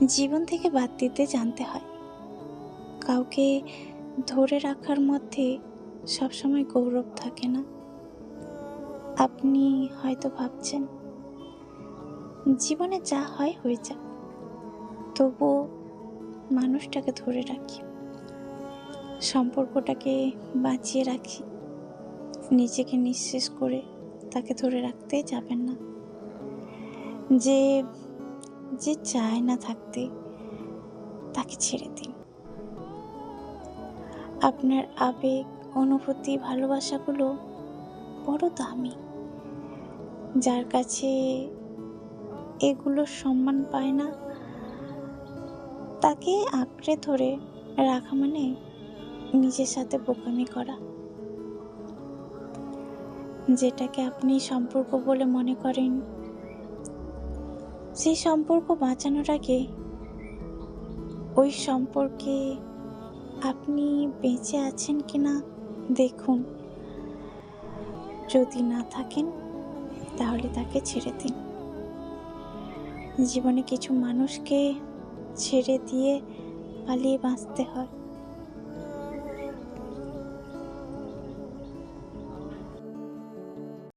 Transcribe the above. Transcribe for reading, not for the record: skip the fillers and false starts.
জীবন থেকে বাদ দিতে জানতে হয়। কাউকে ধরে রাখার মধ্যে সবসময় গৌরব থাকে না। আপনি হয়তো ভাবছেন জীবনে যা হয় হয়ে যাক, তবুও মানুষটাকে ধরে রাখি, সম্পর্কটাকে বাঁচিয়ে রাখি। নিজেকে নিঃশেষ করে তাকে ধরে রাখতে যাবেন না। যে যে চায় না থাকতে, তাকে ছেড়ে দিন। আপনার আবেগ, অনুভূতি, ভালোবাসাগুলো বড় দামি। যার কাছে এগুলোর সম্মান পায় না, তাকে আঁকড়ে ধরে রাখা মানে নিজের সাথে বোকামি করা। যেটাকে আপনি সম্পর্ক বলে মনে করেন, সেই সম্পর্ক বাঁচানোর আগে ওই সম্পর্কে আপনি বেঁচে আছেন কিনা দেখুন। যদি না থাকেন, তাহলে তাকে ছেড়ে দিন। জীবনে কিছু মানুষকে ছেড়ে দিয়ে পালিয়ে বাঁচতে হয়।